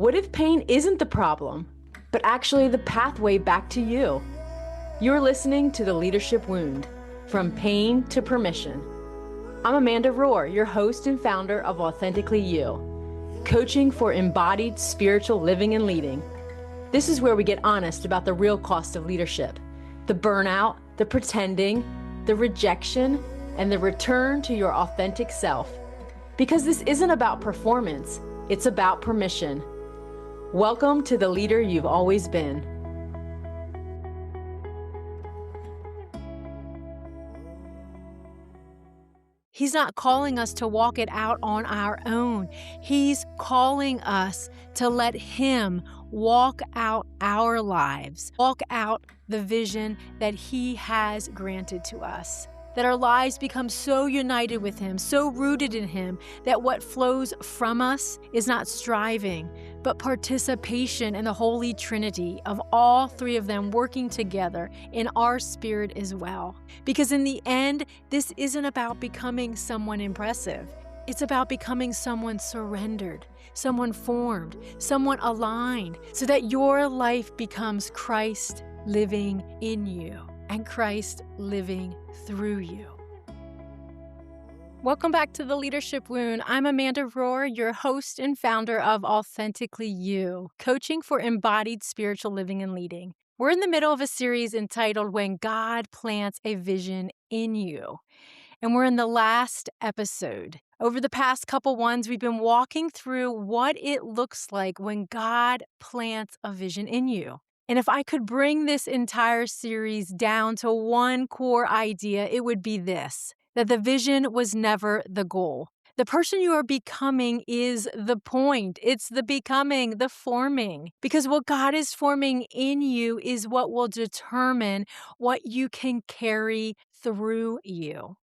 What if pain isn't the problem, but actually the pathway back to you? You're listening to The Leadership Wound, From Pain to Permission. I'm Amanda Rohr, your host and founder of Authentically You, coaching for embodied spiritual living and leading. This is where we get honest about the real cost of leadership, the burnout, the pretending, the rejection, and the return to your authentic self. Because this isn't about performance, it's about permission. Welcome to the leader you've always been. He's not calling us to walk it out on our own. He's calling us to let Him walk out our lives, walk out the vision that He has granted to us. That our lives become so united with Him, so rooted in Him, that what flows from us is not striving, but participation in the Holy Trinity of all three of them working together in our spirit as well. Because in the end, this isn't about becoming someone impressive. It's about becoming someone surrendered, someone formed, someone aligned, so that your life becomes Christ living in you and Christ living through you. Welcome back to The Leadership Wound. I'm Amanda Rohr, your host and founder of Authentically You, coaching for embodied spiritual living and leading. We're in the middle of a series entitled When God Plants a Vision in You. And we're in the last episode. Over the past couple ones, we've been walking through what it looks like when God plants a vision in you. And if I could bring this entire series down to one core idea, it would be this: that the vision was never the goal. The person you are becoming is the point. It's the becoming, the forming. Because what God is forming in you is what will determine what you can carry through you.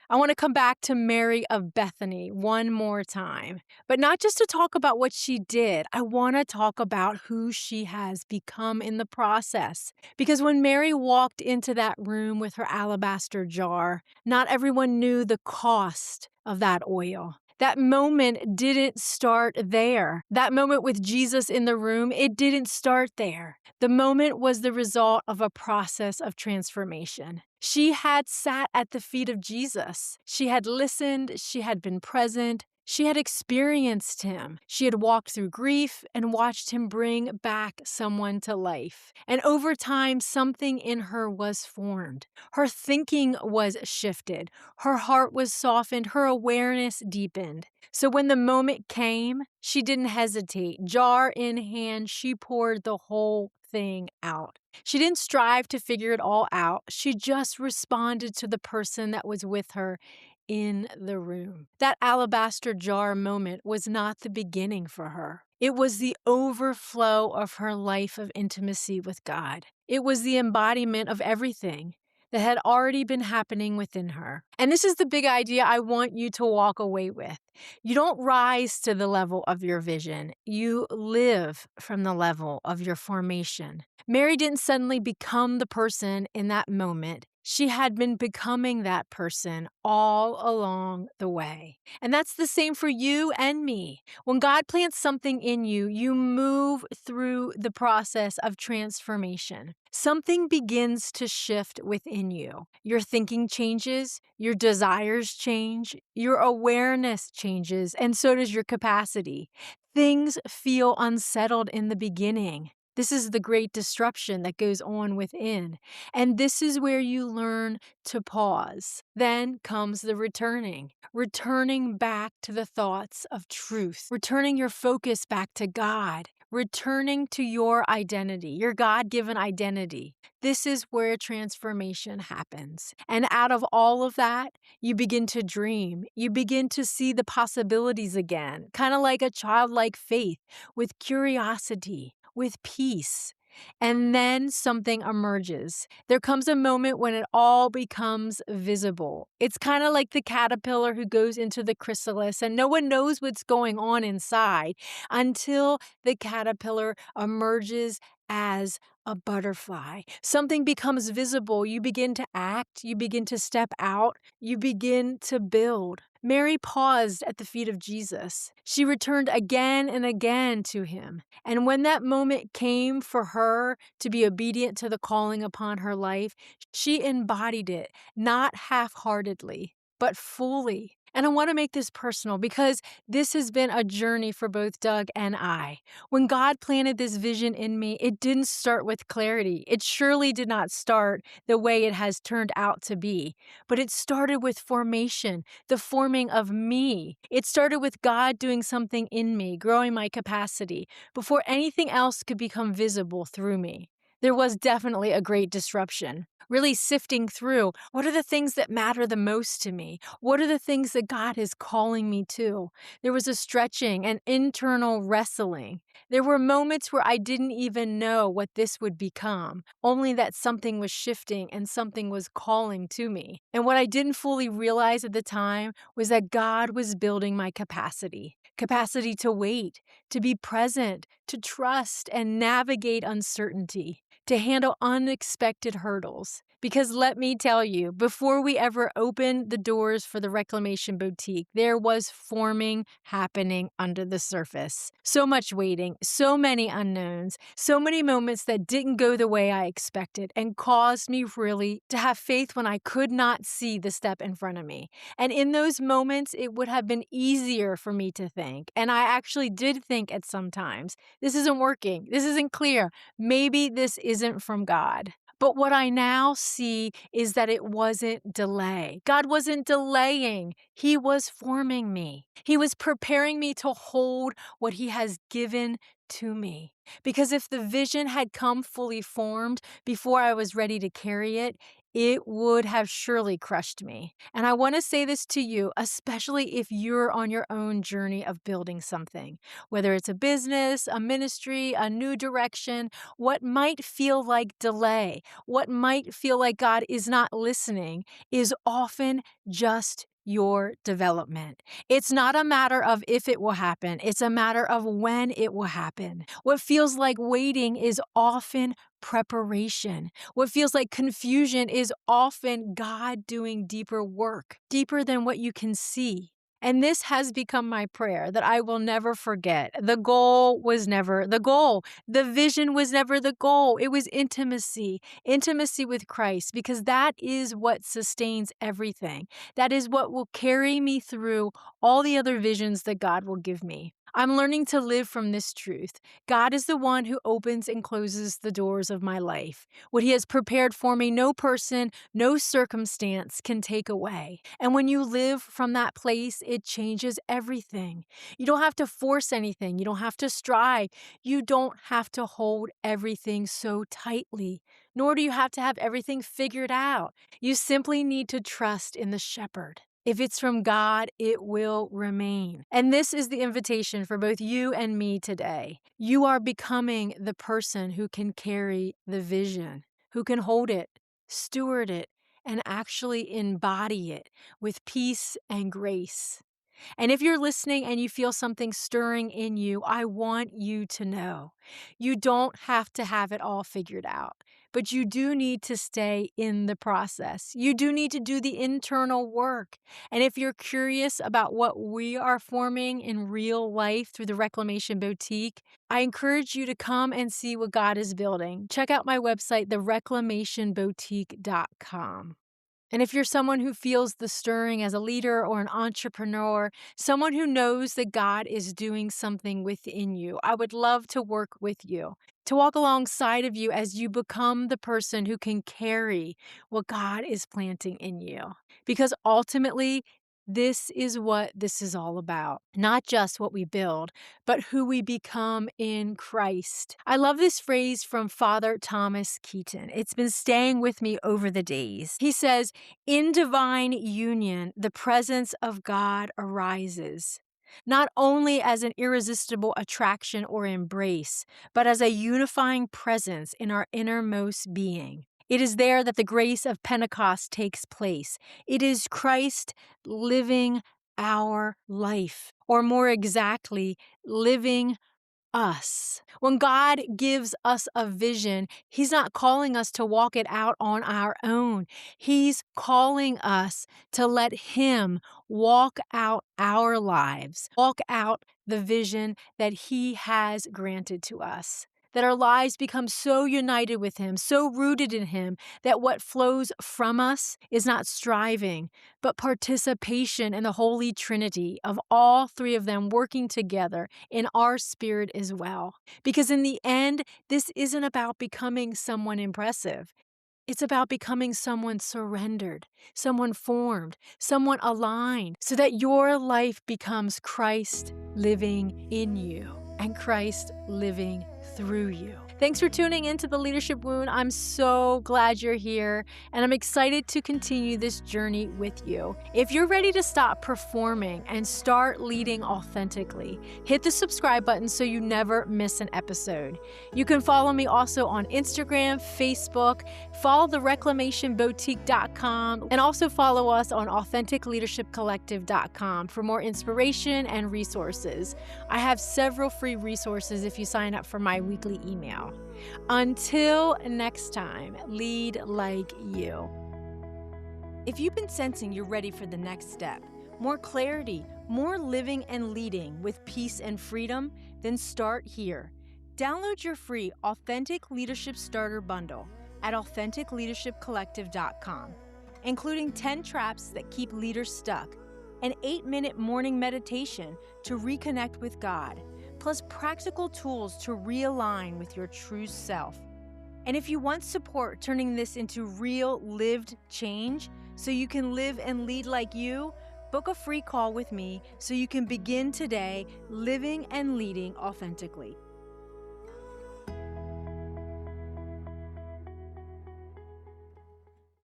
I want to come back to Mary of Bethany one more time, but not just to talk about what she did. I want to talk about who she has become in the process. Because when Mary walked into that room with her alabaster jar, not everyone knew the cost of that oil. That moment didn't start there. That moment with Jesus in the room, it didn't start there. The moment was the result of a process of transformation. She had sat at the feet of Jesus. She had listened. She had been present. She had experienced Him. She had walked through grief and watched Him bring back someone to life. And over time, something in her was formed. Her thinking was shifted. Her heart was softened. Her awareness deepened. So when the moment came, she didn't hesitate. Jar in hand, she poured the whole thing out. She didn't strive to figure it all out. She just responded to the person that was with her in the room. That alabaster jar moment was not the beginning for her. It was the overflow of her life of intimacy with God. It was the embodiment of everything that had already been happening within her. And this is the big idea I want you to walk away with. You don't rise to the level of your vision. You live from the level of your formation. Mary didn't suddenly become the person in that moment. She had been becoming that person all along the way. And that's the same for you and me. When God plants something in you, you move through the process of transformation. Something begins to shift within you. Your thinking changes, your desires change, your awareness changes, and so does your capacity. Things feel unsettled in the beginning. This is the great disruption that goes on within. And this is where you learn to pause. Then comes the returning back to the thoughts of truth, returning your focus back to God, returning to your identity, your God-given identity. This is where transformation happens. And out of all of that, you begin to dream. You begin to see the possibilities again, kind of like a childlike faith with curiosity, with peace. And then something emerges. There comes a moment when it all becomes visible. It's kind of like the caterpillar who goes into the chrysalis and no one knows what's going on inside until the caterpillar emerges as a butterfly. Something becomes visible. You begin to act. You begin to step out. You begin to build. Mary paused at the feet of Jesus. She returned again and again to him. And when that moment came for her to be obedient to the calling upon her life, she embodied it, not half-heartedly, but fully. And I want to make this personal because this has been a journey for both Doug and I. When God planted this vision in me, it didn't start with clarity. It surely did not start the way it has turned out to be, but it started with formation, the forming of me. It started with God doing something in me, growing my capacity, before anything else could become visible through me. There was definitely a great disruption, really sifting through what are the things that matter the most to me? What are the things that God is calling me to? There was a stretching, an internal wrestling. There were moments where I didn't even know what this would become, only that something was shifting and something was calling to me. And what I didn't fully realize at the time was that God was building my capacity to wait, to be present, to trust and navigate uncertainty, to handle unexpected hurdles. Because let me tell you, before we ever opened the doors for the Reclamation Boutique, there was forming happening under the surface. So much waiting, so many unknowns, so many moments that didn't go the way I expected and caused me really to have faith when I could not see the step in front of me. And in those moments, it would have been easier for me to think. And I actually did think at some times, this isn't working. This isn't clear. Maybe this isn't from God. But what I now see is that it wasn't delay. God wasn't delaying. He was forming me. He was preparing me to hold what He has given to me. Because if the vision had come fully formed before I was ready to carry it, it would have surely crushed me. And I want to say this to you, especially if you're on your own journey of building something, whether it's a business, a ministry, a new direction, what might feel like delay, what might feel like God is not listening is often just your development. It's not a matter of if it will happen. It's a matter of when it will happen. What feels like waiting is often preparation. What feels like confusion is often God doing deeper work, deeper than what you can see. And this has become my prayer that I will never forget. The goal was never the goal. The vision was never the goal. It was intimacy with Christ, because that is what sustains everything. That is what will carry me through all the other visions that God will give me. I'm learning to live from this truth. God is the one who opens and closes the doors of my life. What He has prepared for me, no person, no circumstance can take away. And when you live from that place, it changes everything. You don't have to force anything. You don't have to strive. You don't have to hold everything so tightly, nor do you have to have everything figured out. You simply need to trust in the shepherd. If it's from God, it will remain. And this is the invitation for both you and me today. You are becoming the person who can carry the vision, who can hold it, steward it, and actually embody it with peace and grace. And if you're listening and you feel something stirring in you, I want you to know you don't have to have it all figured out, but you do need to stay in the process. You do need to do the internal work. And if you're curious about what we are forming in real life through the Reclamation Boutique, I encourage you to come and see what God is building. Check out my website, thereclamationboutique.com. And if you're someone who feels the stirring as a leader or an entrepreneur, someone who knows that God is doing something within you, I would love to work with you, to walk alongside of you as you become the person who can carry what God is planting in you. Because ultimately, this is what this is all about. Not just what we build, but who we become in Christ. I love this phrase from Father Thomas Keaton. It's been staying with me over the days. He says, "In divine union, the presence of God arises, not only as an irresistible attraction or embrace, but as a unifying presence in our innermost being. It is there that the grace of Pentecost takes place. It is Christ living our life, or more exactly, living us. When God gives us a vision, He's not calling us to walk it out on our own. He's calling us to let Him walk out our lives, walk out the vision that He has granted to us. That our lives become so united with Him, so rooted in Him, that what flows from us is not striving, but participation in the Holy Trinity of all three of them working together in our spirit as well. Because in the end, this isn't about becoming someone impressive. It's about becoming someone surrendered, someone formed, someone aligned, so that your life becomes Christ living in you and Christ living through you. Thanks for tuning into the Leadership Wound. I'm so glad you're here, and I'm excited to continue this journey with you. If you're ready to stop performing and start leading authentically, hit the subscribe button so you never miss an episode. You can follow me also on Instagram, Facebook, follow thereclamationboutique.com, and also follow us on authenticleadershipcollective.com for more inspiration and resources. I have several free resources if you sign up for my weekly email. Until next time, lead like you. If you've been sensing you're ready for the next step, more clarity, more living and leading with peace and freedom, then start here. Download your free Authentic Leadership Starter Bundle at authenticleadershipcollective.com, including 10 traps that keep leaders stuck, an 8-minute morning meditation to reconnect with God, plus practical tools to realign with your true self. And if you want support turning this into real lived change so you can live and lead like you, book a free call with me so you can begin today living and leading authentically.